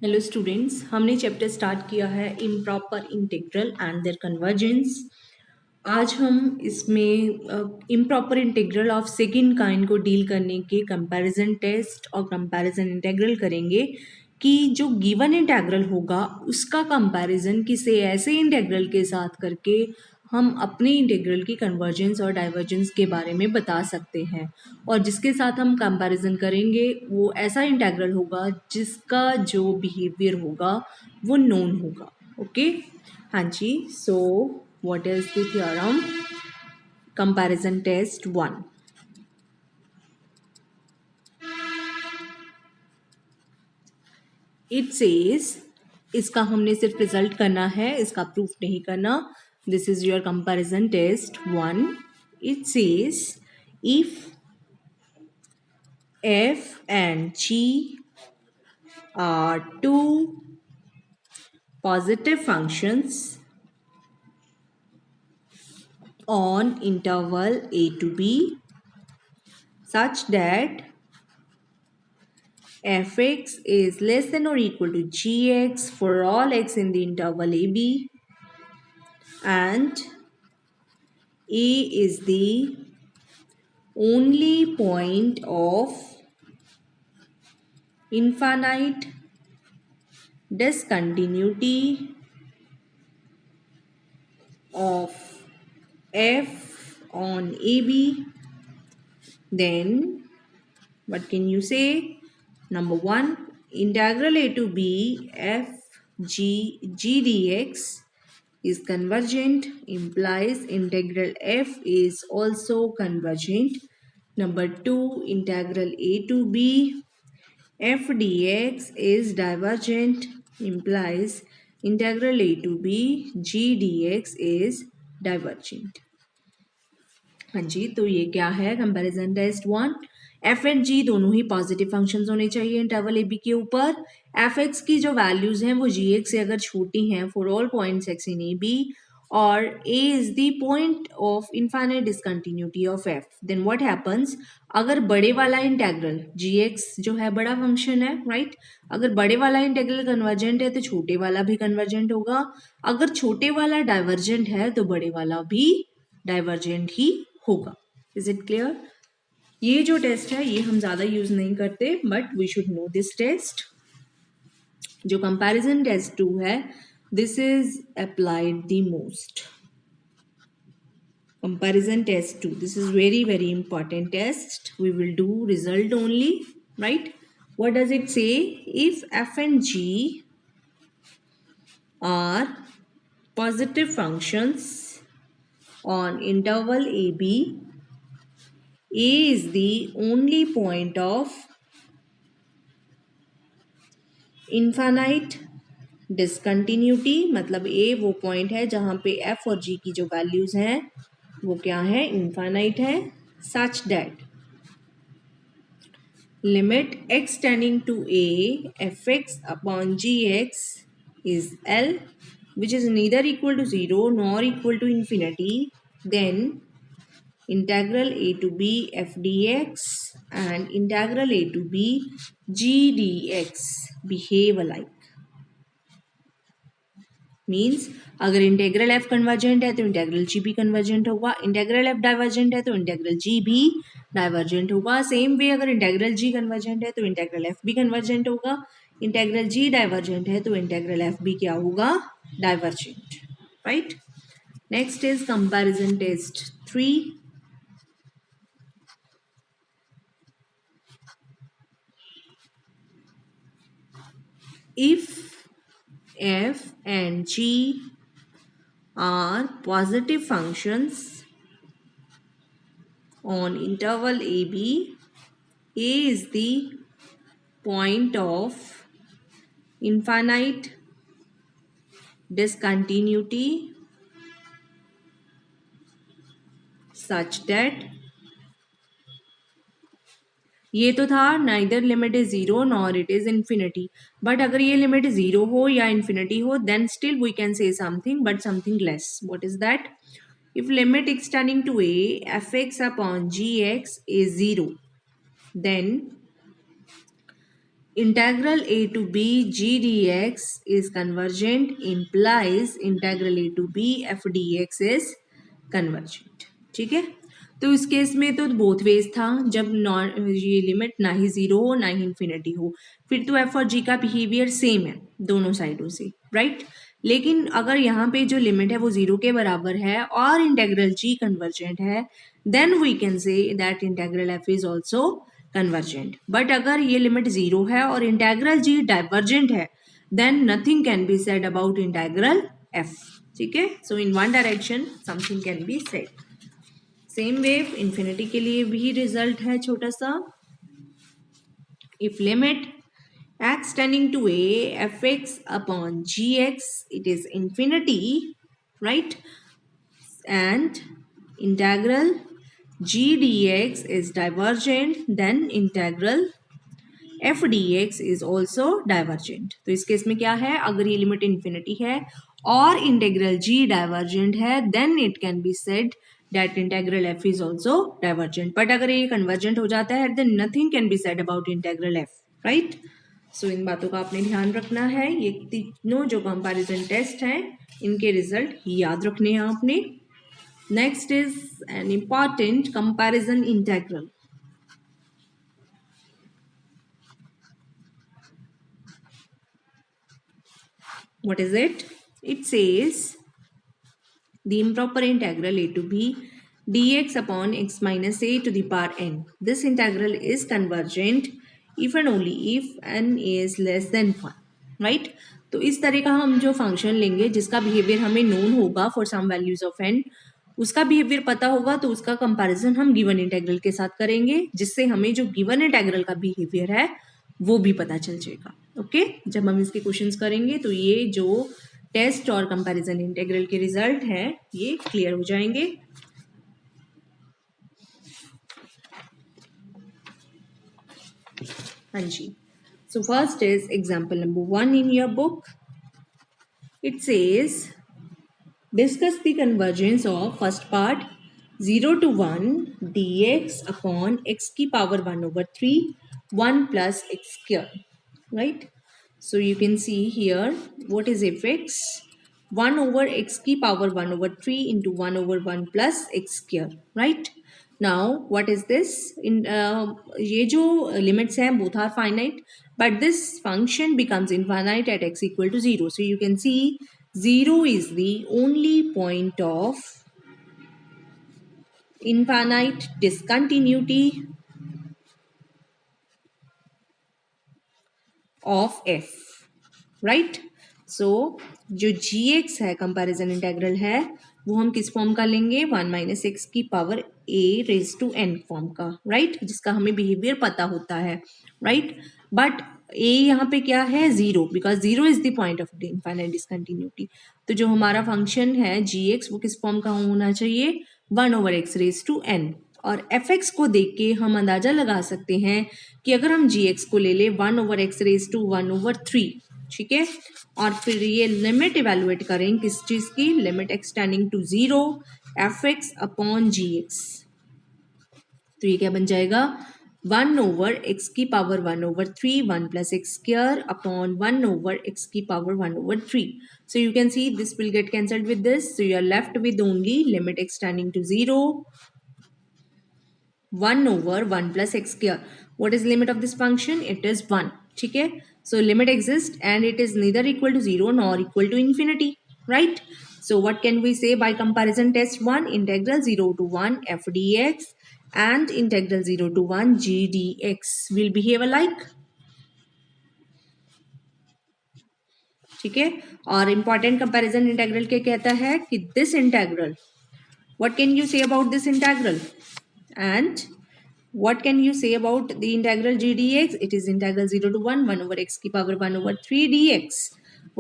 Hello students, हमने chapter start किया है improper integral and their convergence. आज हम इसमें improper integral of second kind को डील करने के कंपैरिजन टेस्ट और कंपैरिजन इंटीग्रल करेंगे कि जो गिवन इंटीग्रल होगा उसका कंपैरिजन किसी ऐसे इंटीग्रल के साथ करके हम अपने इंटीग्रल की कन्वर्जेंस और डाइवर्जेंस के बारे में बता सकते हैं। और जिसके साथ हम कंपैरिजन करेंगे वो ऐसा इंटीग्रल होगा जिसका जो बिहेवियर होगा वो नोन होगा। ओके, हाँ जी। So what is the theorem? Comparison test 1। It says, इसका हमने सिर्फ रिजल्ट करना है, इसका प्रूफ नहीं करना। This is your comparison test 1। It says if f and g are two positive functions on interval a to b such that fx is less than or equal to gx for all x in the interval ab, and a is the only point of infinite discontinuity of f on ab, then what can you say? Number 1, integral a to b f g dx is convergent, implies integral f is also convergent. Number 2, integral a to b f dx is divergent, implies integral a to b g dx is divergent. हाँ जी, तो ये क्या है comparison test 1। F and जी दोनों ही positive functions होने चाहिए interval A B के ऊपर। एफ एक्स की जो वैल्यूज हैं वो जी एक्स से अगर छोटी हैं for all points x in a b, और a is the point of infinite discontinuity of f, then what happens? अगर बड़े वाला इंटेग्रल जी एक्स जो है बड़ा फंक्शन है, राइट, अगर बड़े वाला इंटेग्रल कन्वर्जेंट है तो छोटे वाला भी कन्वर्जेंट होगा। अगर छोटे वाला डाइवर्जेंट है तो बड़े वाला भी डाइवर्जेंट ही होगा। Is it clear? ये जो टेस्ट है ये हम ज्यादा यूज नहीं करते, but we should know this test. जो कंपैरिजन टेस्ट 2 है, this is applied the most. Comparison test 2, this is very very important test. We will do result only, right? What does it say? If f and g are positive functions on interval AB, A is the only point of infinite discontinuity, मतलब A वो point है जहाँ पे F और G की जो values हैं वो क्या है? इनफाइनाइट है। such that limit x tending to A fx upon gx is L, which is neither equal to 0 nor equal to infinity, then integral a to b f dx and integral a to b g dx behave alike. Means अगर integral F convergent है तो integral जी भी convergent होगा, integral F divergent है तो integral जी भी divergent होगा। Same way अगर इंटेग्रल जी कन्वर्जेंट है तो इंटेग्रल एफ भी कन्वर्जेंट होगा, इंटेग्रल जी डाइवर्जेंट है तो इंटेग्रल एफ भी क्या होगा? Divergent, right? Next is comparison test 3। If f and g are positive functions on interval AB, A is the point of infinite discontinuity such that, ये तो था neither limit is zero nor it is infinity, but अगर ये limit zero हो या infinity हो then still we can say something, but something less. What is that? If limit extending to a f x upon g x is zero, then integral a to b g dx is convergent implies integral a to b f dx is convergent. ठीक है, तो इस case में तो both ways था, जब non ये limit ना ही जीरो हो ना ही इन्फिनिटी हो, फिर तो एफ और जी का बिहेवियर सेम है दोनों साइडों से, राइट। लेकिन अगर यहाँ पे जो लिमिट है वो जीरो के बराबर है और इंटेग्रल जी कन्वर्जेंट है, then we can say that integral f is also convergent. But अगर ये लिमिट जीरो है और इंटेग्रल जी डाइवर्जेंट है, then nothing can be said about integral f. ठीक है, so in one direction something can be said. Same wave infinity के लिए भी रिजल्ट है छोटा सा। If limit x tending to a fx upon gx it is infinity, right, and integral g dx is divergent, then integral f dx is also divergent। तो इस case में क्या है, अगर ये लिमिट इन्फिनिटी है और इंटेग्रल g डाइवर्जेंट है, then it can be said that integral f is also divergent। But अगर ये कन्वर्जेंट हो जाता है, then nothing can be said about integral f, right। सो इन बातों का आपने ध्यान रखना है। ये तीनों जो कंपैरिजन टेस्ट हैं इनके रिजल्ट याद रखने हैं आपने। Next is an important comparison integral. What is it? It says the improper integral a to b dx upon x minus a to the power n. This integral is convergent if and only if n is less than 1, right? तो इस तरह का हम जो function लेंगे जिसका behaviour हमें known होगा for some values of n, उसका बिहेवियर पता होगा, तो उसका कंपैरिजन हम गिवन इंटेग्रल के साथ करेंगे, जिससे हमें जो गिवन इंटेग्रल का बिहेवियर है वो भी पता चल जाएगा। ओके, जब हम इसके क्वेश्चंस करेंगे तो ये जो टेस्ट और कंपैरिजन इंटीग्रल के रिजल्ट हैं ये क्लियर हो जाएंगे। हाँ जी, so first is example number 1 in your book. It says discuss the convergence of first part 0 to 1 dx upon x की power 1/3 1 plus x square, right? So you can see here what is fx, 1 over x की power 1/3 into 1 over 1 plus x square, right? Now what is this? In ये जो limits हैं both are finite, but this function becomes infinite at x equal to 0. So you can see 0 is the only point of infinite discontinuity of f, right? So जो gx है comparison integral है वो हम किस form का लेंगे, 1 minus x की power a raise to n form का, राइट, जिसका हमें बिहेवियर पता होता है, राइट। बट a यहाँ पे क्या है, 0, because 0 is the point of infinite discontinuity. तो जो हमारा फंक्शन है gx वो किस फॉर्म का होना चाहिए, 1 over x raise to n। और fx को देख के हम अंदाजा लगा सकते हैं कि अगर हम gx को ले ले 1 ओवर एक्स रेज टू 1/3, ठीक है, और फिर ये लिमिट इवेलुएट करें किस चीज की, limit extending to 0 fx upon gx, तो ये क्या बन जाएगा, 1 ओवर x की power 1/3 1 plus x square upon 1 over x की power 1/3। So you can see this will get cancelled with this, so you are left with only limit extending to 0 1 over 1 plus x square. What is limit of this function? It is 1, ठीक है। So limit exists and it is neither equal to 0 nor equal to infinity, right? So what can we say by comparison test 1? Integral 0 to 1 f dx and integral 0 to 1 g dx will behave alike, ठीक है। और important comparison integral क्या कहता है कि this integral, what can you say about this integral? And what can you say about the integral g dx? It is integral 0 to 1 over x की power 1/3 dx.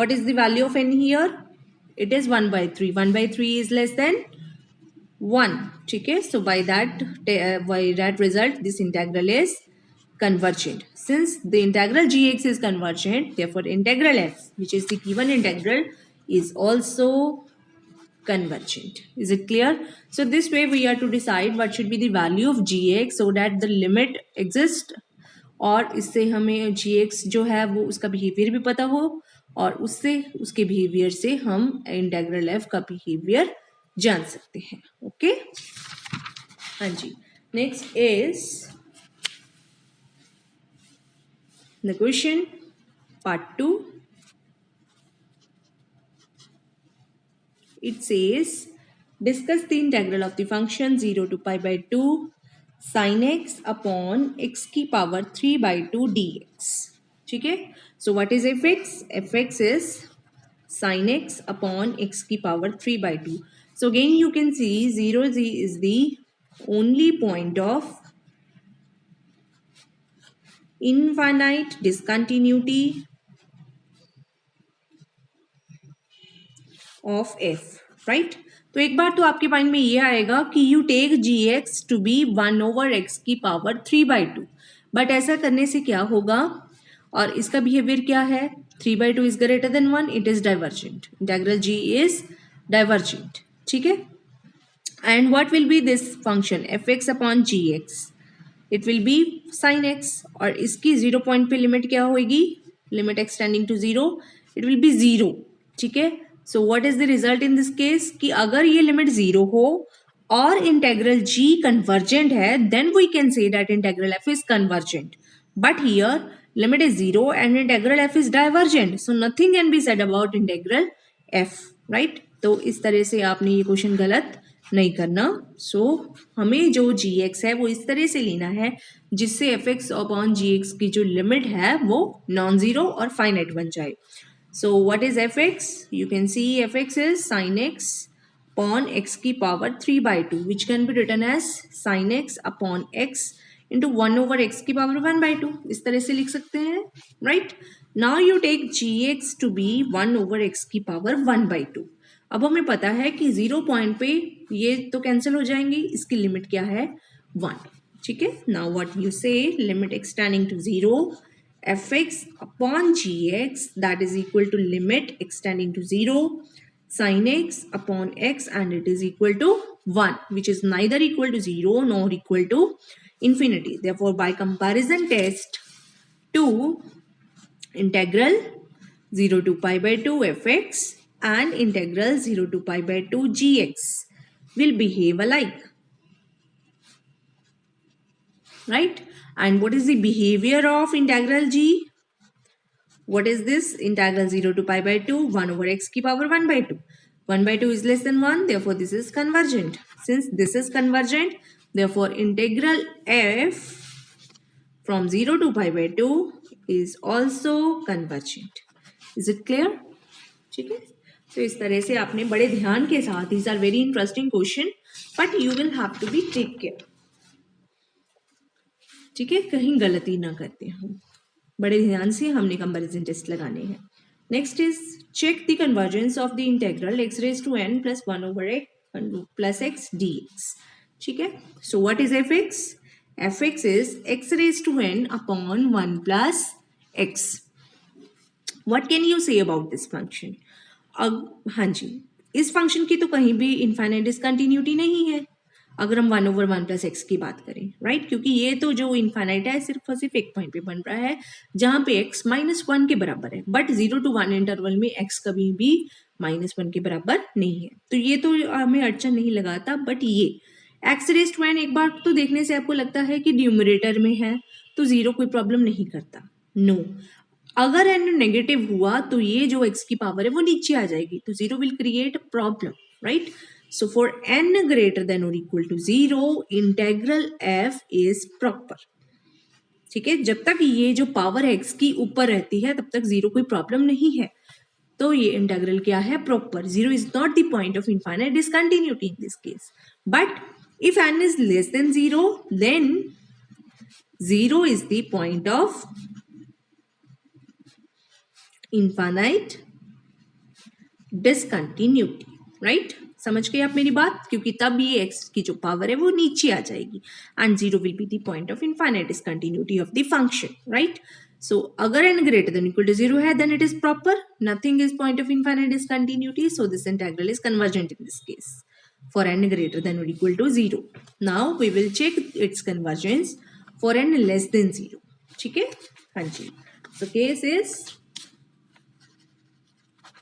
What is the value of n here? It is 1/3. 1/3 is less than 1, ठीक है। So by that result this integral is convergent. Since the integral gx is convergent, therefore integral f, which is the given integral, is also convergent. Is it clear? So this way we are to decide what should be the value of gx so that the limit exists और इससे हमें gx जो है वो उसका behaviour भी पता हो और उससे उसके बिहेवियर से हम इंटेग्रल f का बिहेवियर जान सकते हैं. ओके हाँ जी. Next is the question part 2. It says discuss the integral of the function 0 to pi by 2 sin x upon x की power 3 by 2 dx. ठीक है. So what is fx? Fx is sin x upon x की power 3 by 2. So again you can see 0 is the only point of infinite discontinuity of F. Right. तो एक बार तो आपके mind में ये आएगा कि you take g x to be 1/x की पावर 3/2. बट ऐसा करने से क्या होगा और इसका बिहेवियर क्या है? 3/2 is greater than 1. It is divergent. Integral g is divergent. ठीक है. And what will be this function f x upon g x? It will be sine x. और इसकी 0 पॉइंट पे लिमिट क्या होगी? Limit extending to 0. It will be 0. ठीक है. So what is the result in this case कि अगर ये लिमिट 0 हो और इंटेग्रल g कन्वर्जेंट है then we can say that integral f is convergent. But here limit is 0 and integral f is divergent, so nothing can be said about integral f. right. तो इस तरह से आपने ये question गलत नहीं करना. सो हमें जो gx है वो इस तरह से लेना है जिससे fx अपॉन gx की जो लिमिट है वो नॉन जीरो और फाइनाइट बन जाए. So what is fx? You can see fx is sin x upon x की power 3/2 which can be written as sin x upon x into 1/x की power 1/2. इस तरह से लिख सकते हैं. right. Now you take gx to be 1/x की power 1/2. अब हमें पता है कि 0 पॉइंट पे ये तो कैंसिल हो जाएंगे. इसकी लिमिट क्या है? 1. ठीक है. Now what you say limit extending to 0 fx upon gx that is equal to limit extending to 0 sin x upon x and it is equal to 1 which is neither equal to 0 nor equal to infinity. Therefore by comparison test 2 integral 0 to pi by 2 fx and integral 0 to pi by 2 gx will behave alike. right. And what is the behavior of integral g? What is this? Integral 0 to pi by 2 1/x की power 1/2. 1/2 is less than 1, therefore this is convergent. Since this is convergent, therefore integral f from 0 to pi by 2 is also convergent. Is it clear? ठीक है. तो इस तरह से आपने बड़े ध्यान के साथ, these are very interesting question, but you will have to be take care. ठीक है. कहीं गलती ना करते हम. बड़े ध्यान से हमने कंपैरिजन टेस्ट लगाने हैं. Next is check the convergence of the integral x raise to n plus 1/x plus x dx. ठीक है. So what is fx? fx is x raise to n upon 1 plus x. What can you say about this function? हाँ जी, इस function की तो कहीं भी infinite discontinuity नहीं है अगर हम 1/1 प्लस एक्स की बात करें. राइट. क्योंकि ये तो जो इनफाइनाइट है सिर्फ और सिर्फ एक पॉइंट पे बन रहा है जहां पे x -1 के बराबर है. बट 0 to 1 इंटरवल में x कभी भी -1 के बराबर नहीं है. तो ये तो हमें अड़चन नहीं लगाता. बट ये x रेज टू n एक बार तो देखने से आपको लगता है कि न्यूमरेटर में है तो 0 कोई प्रॉब्लम नहीं करता. नो. अगर n नेगेटिव हुआ तो ये जो x की पावर है वो नीचे आ जाएगी तो 0 will create problem. Right. So for n greater than or equal to 0, integral f is proper. ठीक है. जब तक ये जो पावर x की ऊपर रहती है तब तक 0 कोई प्रॉब्लम नहीं है. तो ये इंटेग्रल क्या है? Proper. 0 is not the point of infinite discontinuity in this case. But if n is less than 0, then 0 is the point of infinite discontinuity. Right? समझ गए आप मेरी बात? क्योंकि तब ये x की जो पावर है वो नीचे आ जाएगी and 0 will be the point of infinite discontinuity of the function. Right. So अगर n greater than equal to 0 है then it is proper. Nothing is point of infinite discontinuity, so this integral is convergent in this case for n greater than or equal to 0. Now we will check its convergence for n less than 0. ठीक है, हाँ जी. So case is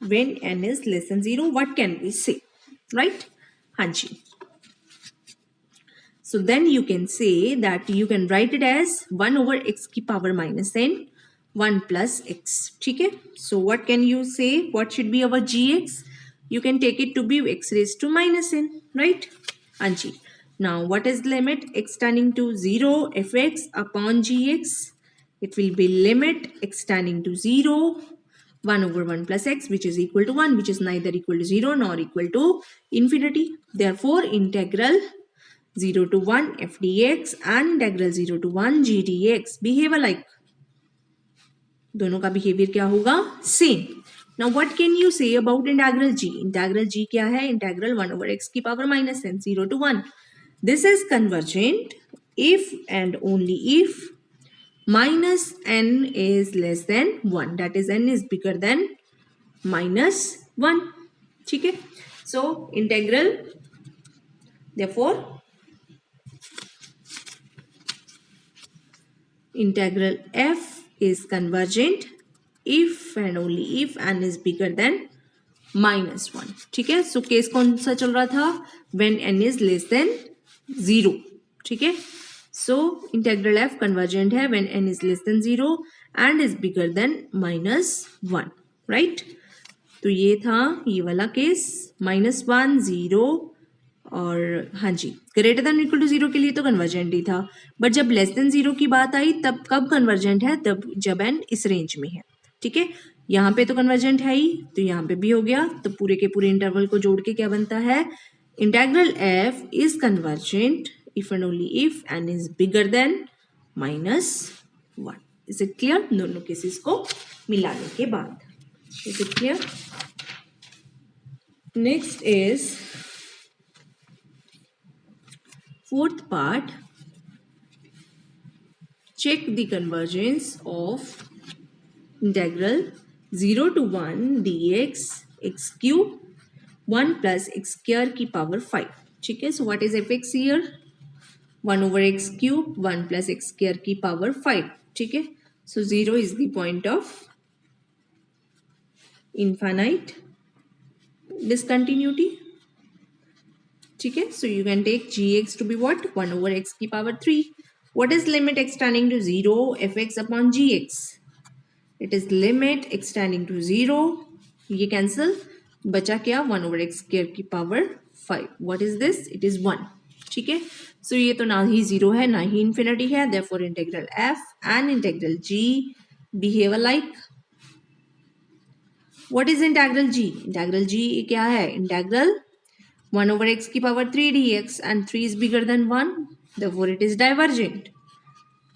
when n is less than 0, what can we say, right? हाँ जी. So then you can say that you can write it as 1 over x की power minus n 1 plus x. ठीक है. So what can you say? What should be our gx? You can take it to be x raised to minus n, right? हाँ जी. Now what is limit x tending to 0 fx upon gx? It will be limit x tending to 0 1 over 1 plus x, which is equal to 1, which is neither equal to 0 nor equal to infinity. Therefore integral 0 to 1 f dx and integral 0 to 1 g dx behave alike. दोनों का behaviour क्या होगा? Same. Now what can you say about integral g? Integral g क्या है? Integral 1 over x की power minus n 0 to 1. This is convergent if and only if minus n is less than 1. That is n is bigger than minus 1. ठीक है. So integral, therefore integral f is convergent if and only if n is bigger than minus 1. ठीक है. So case कौन सा चल रहा था? when n is less than 0. ठीक है. सो इंटेग्रल f कन्वर्जेंट है when n is less than 0 and is bigger than minus 1. Right. तो ये था ये वाला केस -1 0 और हाँ जी ग्रेटर देन इक्वल टू 0 के लिए तो कन्वर्जेंट ही था. बट जब लेस देन 0 की बात आई तब कब कन्वर्जेंट है? तब जब n इस रेंज में है. ठीक है. यहाँ पे तो कन्वर्जेंट है ही, तो यहाँ पे भी हो गया. तो पूरे के पूरे इंटरवल को जोड़ के क्या बनता है? Integral f is convergent if and only if n is bigger than -1. Is it clear? दोनों केसेस को मिलाने के बाद. Is it clear? Next is fourth part. Check the convergence of integral 0 to 1 dx x cube 1 plus x square की power 5. ठीक है. So what is fx here? 1 over x cube 1 plus x square की power 5. ठीक है. So 0 is the point of infinite discontinuity. ठीक है. So you can take gx to be what? 1 over x की power 3. What is limit x tending to 0 fx upon gx? It is limit x tending to 0. ये cancel. बचा क्या? 1 over x square की power 5. What is this? It is 1. ठीक है. So ये तो ना ही 0 है ना ही infinity है. Therefore integral f and integral g behave alike. What is integral g? Integral g क्या है? Integral 1 over x की power 3 dx and 3 is bigger than 1. Therefore it is divergent.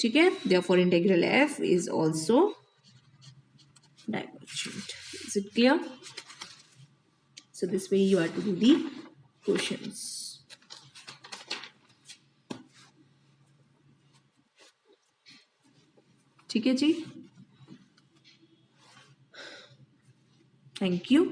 ठीक है. Therefore integral f is also divergent. Is it clear? So this way you are to do the questions. ठीक है जी. Thank you.